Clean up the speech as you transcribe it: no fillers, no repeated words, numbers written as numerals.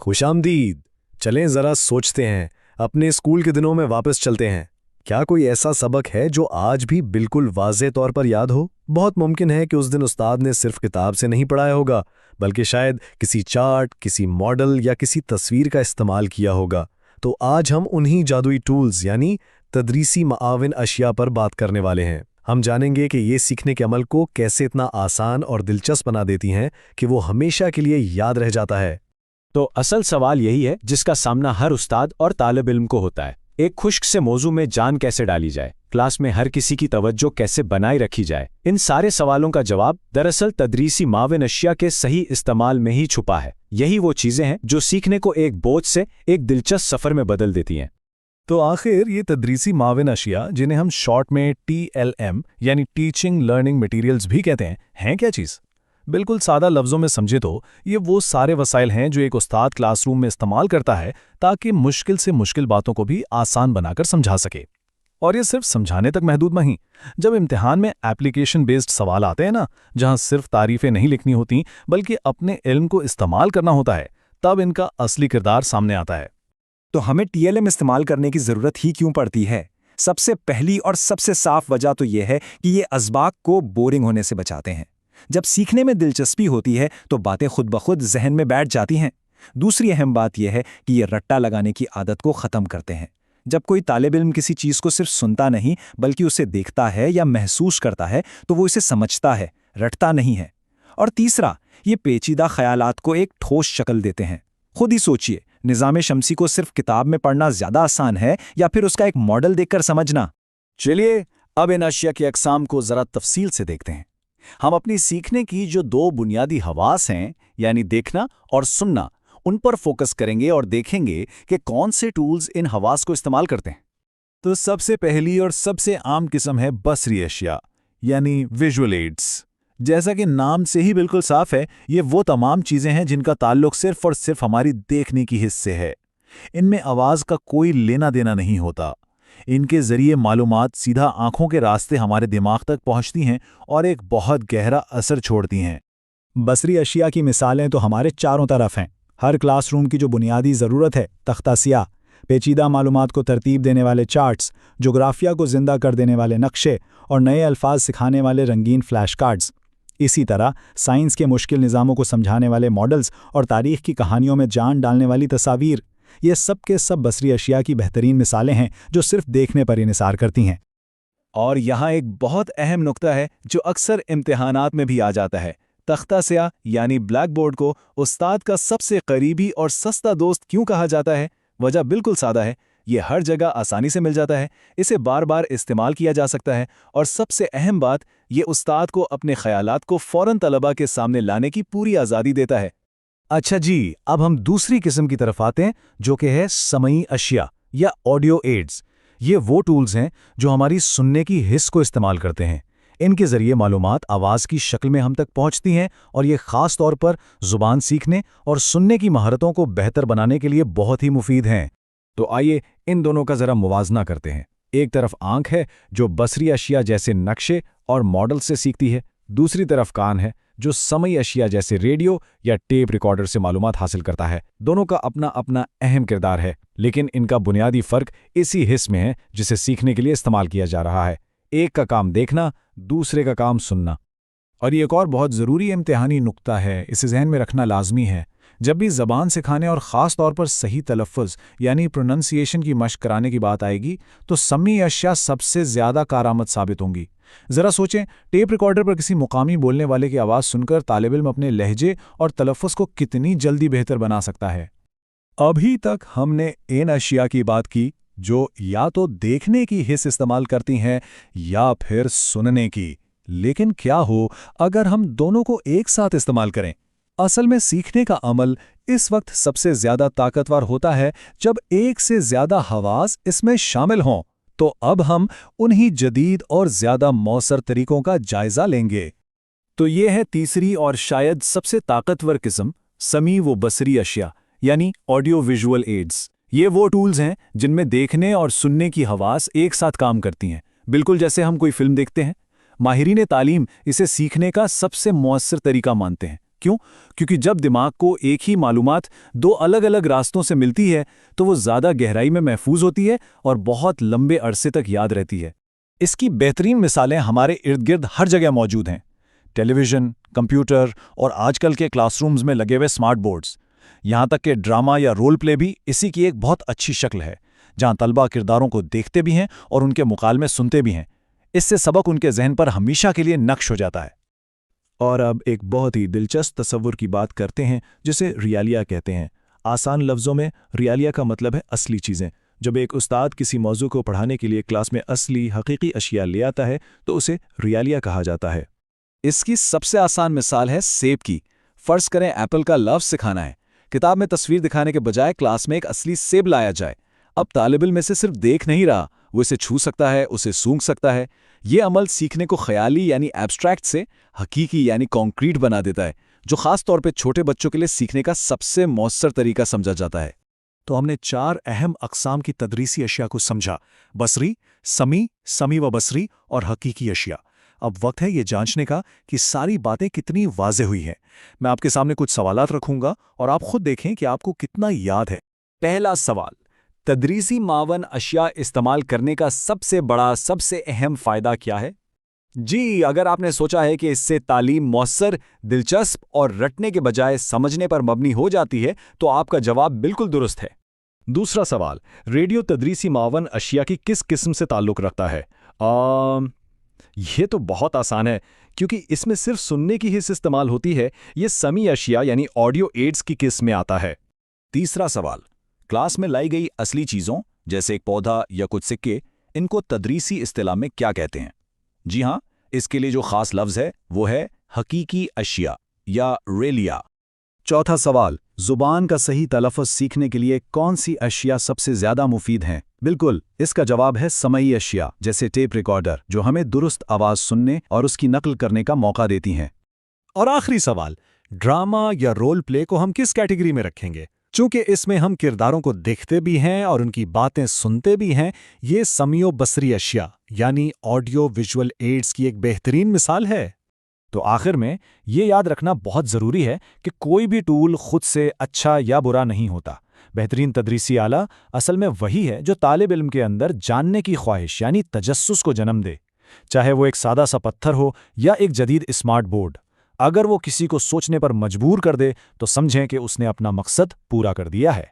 खुश आमदीद। चलें ज़रा सोचते हैं, अपने स्कूल के दिनों में वापस चलते हैं। क्या कोई ऐसा सबक है जो आज भी बिल्कुल वाज़ेह तौर पर याद हो? बहुत मुमकिन है कि उस दिन उस्ताद ने सिर्फ किताब से नहीं पढ़ाया होगा, बल्कि शायद किसी चार्ट, किसी मॉडल या किसी तस्वीर का इस्तेमाल किया होगा। तो आज हम उन्हीं जादुई टूल्स यानी तदरीसी माविन अशिया पर बात करने वाले हैं। हम जानेंगे कि ये सीखने के अमल को कैसे इतना आसान और दिलचस्प बना देती हैं कि वो हमेशा के लिए याद रह जाता है। तो असल सवाल यही है जिसका सामना हर उस्ताद और तालिब इल्म को होता है। एक खुश्क से मौजू में जान कैसे डाली जाए, क्लास में हर किसी की तवज्जो कैसे बनाए रखी जाए। इन सारे सवालों का जवाब दरअसल तदरीसी माविन अशिया के सही इस्तेमाल में ही छुपा है। यही वो चीज़ें हैं जो सीखने को एक बोझ से एक दिलचस्प सफ़र में बदल देती हैं। तो आखिर ये तदरीसी माविन अशिया, जिन्हें हम शॉर्ट में TLM यानी टीचिंग लर्निंग मटेरियल्स भी कहते हैं क्या चीज़? बिल्कुल सादा लफ्ज़ों में समझे तो ये वो सारे वसाइल हैं जो एक उस्ताद क्लासरूम में इस्तेमाल करता है ताकि मुश्किल से मुश्किल बातों को भी आसान बनाकर समझा सके। और ये सिर्फ समझाने तक महदूद नहीं। जब इम्तिहान में एप्लीकेशन बेस्ड सवाल आते हैं ना, जहां सिर्फ तारीफ़ें नहीं लिखनी होती बल्कि अपने इल्म को इस्तेमाल करना होता है, तब इनका असली किरदार सामने आता है। तो हमें TLM इस्तेमाल करने की ज़रूरत ही क्यों पड़ती है? सबसे पहली और सबसे साफ वजह तो यह है कि ये असबाक को बोरिंग होने से बचाते हैं। जब सीखने में दिलचस्पी होती है तो बातें खुद ब खुद जहन में बैठ जाती हैं। दूसरी अहम बात यह है कि ये रट्टा लगाने की आदत को ख़त्म करते हैं। जब कोई तालिब इल्म किसी चीज़ को सिर्फ सुनता नहीं बल्कि उसे देखता है या महसूस करता है तो वो इसे समझता है, रटता नहीं है। और तीसरा, ये पेचीदा ख्यालात को एक ठोस शक्ल देते हैं। खुद ही सोचिए, निज़ाम शमसी को सिर्फ किताब में पढ़ना ज़्यादा आसान है या फिर उसका एक मॉडल देखकर समझना? चलिए अब इन अशिया की अक़साम को ज़रा तफसील से देखते हैं। हम अपनी सीखने की जो दो बुनियादी हवास हैं, यानी देखना और सुनना, उन पर फोकस करेंगे और देखेंगे कि कौन से टूल्स इन हवास को इस्तेमाल करते हैं। तो सबसे पहली और सबसे आम किस्म है बसरी अशिया यानी विजुअल एड्स। जैसा कि नाम से ही बिल्कुल साफ है, ये वो तमाम चीज़ें हैं जिनका ताल्लुक सिर्फ और सिर्फ हमारी देखने की हिस्से से है। इनमें आवाज़ का कोई लेना देना नहीं होता। इनके ज़रिए मालूमात सीधा आंखों के रास्ते हमारे दिमाग तक पहुंचती हैं और एक बहुत गहरा असर छोड़ती हैं। बसरी अशिया की मिसालें तो हमारे चारों तरफ हैं। हर क्लासरूम की जो बुनियादी ज़रूरत है, तख्ता सियाह, पेचीदा मालूमात को तरतीब देने वाले चार्ट्स, जोग्राफिया को ज़िंदा कर देने वाले नक्शे और नए अल्फाज सिखाने वाले रंगीन फ्लैश कार्ड्स। इसी तरह साइंस के मुश्किल निज़ामों को समझाने वाले मॉडल्स और तारीख़ की कहानियों में जान डालने वाली तस्वीर, ये सब के सब बसरी अशिया की बेहतरीन मिसालें हैं जो सिर्फ देखने पर इन्हिसार करती हैं। और यहाँ एक बहुत अहम नुक्ता है जो अक्सर इम्तिहानात में भी आ जाता है। तख्ता स्याह यानी ब्लैक बोर्ड को उस्ताद का सबसे करीबी और सस्ता दोस्त क्यों कहा जाता है? वजह बिल्कुल सादा है। ये हर जगह आसानी से मिल जाता है, इसे बार बार इस्तेमाल किया जा सकता है और सबसे अहम बात, ये उस्ताद को अपने ख्यालात को फ़ौरन तलबा के सामने लाने की पूरी आज़ादी देता है। अच्छा जी, अब हम दूसरी किस्म की तरफ आते हैं जो कि है समई अशिया या ऑडियो एड्स। ये वो टूल्स हैं जो हमारी सुनने की हिस्स को इस्तेमाल करते हैं। इनके ज़रिए मालूमात आवाज़ की शक्ल में हम तक पहुंचती हैं और ये ख़ास तौर पर ज़ुबान सीखने और सुनने की महारतों को बेहतर बनाने के लिए बहुत ही मुफीद हैं। तो आइए इन दोनों का ज़रा मुवाजना करते हैं। एक तरफ आंख है जो बसरी अशिया जैसे नक्शे और मॉडल से सीखती है, दूसरी तरफ कान है जो समई अशिया जैसे रेडियो या टेप रिकॉर्डर से मालूमात हासिल करता है। दोनों का अपना अपना अहम किरदार है, लेकिन इनका बुनियादी फ़र्क इसी हिस्स में है जिसे सीखने के लिए इस्तेमाल किया जा रहा है। एक का काम देखना, दूसरे का काम सुनना। और ये एक और बहुत ज़रूरी इम्तिहानी नुक्ता है, इसे जहन में रखना लाजमी है। जब भी ज़बान सिखाने और ख़ास तौर पर सही तलफ़्फ़ुज़ यानी प्रोनंसिएशन की मशक़ कराने की बात आएगी तो समई अशिया सबसे ज़्यादा कारआमद साबित होंगी। ज़रा सोचें, टेप रिकॉर्डर पर किसी मुकामी बोलने वाले की आवाज़ सुनकर तालिब इल्म अपने लहजे और तलफ़्फ़ुज़ को कितनी जल्दी बेहतर बना सकता है। अभी तक हमने इन अशिया की बात की जो या तो देखने की हिस्स इस्तेमाल करती हैं या फिर सुनने की। लेकिन क्या हो अगर हम दोनों को एक साथ इस्तेमाल करें? असल में सीखने का अमल इस वक्त सबसे ज़्यादा ताकतवर होता है जब एक से ज़्यादा हवास इसमें शामिल हों। तो अब हम उन्हीं जदीद और ज़्यादा मौसर तरीकों का जायज़ा लेंगे। तो ये है तीसरी और शायद सबसे ताकतवर किस्म, समी व बसरी अशिया यानी ऑडियो विजुअल एड्स। ये वो टूल्स हैं जिनमें देखने और सुनने की हवास एक साथ काम करती हैं, बिल्कुल जैसे हम कोई फिल्म देखते हैं। माहिरीन तालीम इसे सीखने का सबसे मौसर तरीका मानते हैं क्यों? क्योंकि जब दिमाग को एक ही मालूमात दो अलग अलग रास्तों से मिलती है तो वो ज़्यादा गहराई में महफूज होती है और बहुत लंबे अरसे तक याद रहती है। इसकी बेहतरीन मिसालें हमारे इर्द गिर्द हर जगह मौजूद हैं। टेलीविज़न, कंप्यूटर और आजकल के क्लासरूम्स में लगे हुए स्मार्ट बोर्ड्स। यहाँ तक कि ड्रामा या रोल प्ले भी इसी की एक बहुत अच्छी शक्ल है, जहाँ तलबा किरदारों को देखते भी हैं और उनके मुकालमे सुनते भी हैं। इससे सबक उनके जहन पर हमेशा के लिए नक्श हो जाता है। और अब एक बहुत ही दिलचस्प तस्वुर की बात करते हैं जिसे रियालिया कहते हैं। आसान लफ्ज़ों में रियालिया का मतलब है असली चीज़ें। जब एक उस्ताद किसी मौजू को पढ़ाने के लिए क्लास में असली हकीकी अशिया ले आता है तो उसे रियालिया कहा जाता है। इसकी सबसे आसान मिसाल है सेब की। फर्ज करें एप्पल का लफ्ज़ सिखाना है। किताब में तस्वीर दिखाने के बजाय क्लास में एक असली सेब लाया जाए। अब तालिब इल्म में से सिर्फ देख नहीं रहा, वो इसे छू सकता है, उसे सूंघ सकता है। ये अमल सीखने को ख्याली यानी एब्स्ट्रैक्ट से हकीकी यानी कॉन्क्रीट बना देता है, जो खास तौर पे छोटे बच्चों के लिए सीखने का सबसे मौसर तरीका समझा जाता है। तो हमने 4 अहम अक़साम की तदरीसी अशिया को समझा: बसरी, समी व बसरी और हकीकी अशिया। अब वक्त है ये जांचने का कि सारी बातें कितनी वाज़ेह हुई हैं। मैं आपके सामने कुछ सवालात रखूंगा और आप खुद देखें कि आपको कितना याद है। पहला सवाल, तदरीसी मावन अशिया इस्तेमाल करने का सबसे बड़ा, सबसे अहम फ़ायदा क्या है? जी, अगर आपने सोचा है कि इससे तालीम मौसर, दिलचस्प और रटने के बजाय समझने पर मबनी हो जाती है, तो आपका जवाब बिल्कुल दुरुस्त है। दूसरा सवाल, रेडियो तदरीसी मावन अशिया की किस किस्म से ताल्लुक़ रखता है? ये तो बहुत आसान है, क्योंकि इसमें सिर्फ सुनने की हिस्स इस्तेमाल होती है। ये समी अशिया यानी ऑडियो एड्स की किस्म में आता है। तीसरा सवाल, क्लास में लाई गई असली चीज़ों जैसे एक पौधा या कुछ सिक्के, इनको तदरीसी इस्तिलाह में क्या कहते हैं? जी हाँ, इसके लिए जो खास लफ्ज़ है वो है हकीकी अशिया या रेलिया। चौथा सवाल, ज़ुबान का सही तलफ़्फ़ुज़ सीखने के लिए कौन सी अशिया सबसे ज़्यादा मुफीद हैं? बिल्कुल, इसका जवाब है समई अशिया, जैसे टेप रिकॉर्डर, जो हमें दुरुस्त आवाज़ सुनने और उसकी नकल करने का मौका देती हैं। और आखिरी सवाल, ड्रामा या रोल प्ले को हम किस कैटेगरी में रखेंगे? चूंकि इसमें हम किरदारों को देखते भी हैं और उनकी बातें सुनते भी हैं, ये समियो बसरी अशिया यानी ऑडियो विजुअल एड्स की एक बेहतरीन मिसाल है। तो आखिर में ये याद रखना बहुत ज़रूरी है कि कोई भी टूल खुद से अच्छा या बुरा नहीं होता। बेहतरीन तदरीसी आला असल में वही है जो तालिब इल्म के अंदर जानने की ख्वाहिश यानी तजस्सुस को जन्म दे, चाहे वो एक सादा सा पत्थर हो या एक जदीद स्मार्ट बोर्ड। अगर वो किसी को सोचने पर मजबूर कर दे तो समझें कि उसने अपना मकसद पूरा कर दिया है।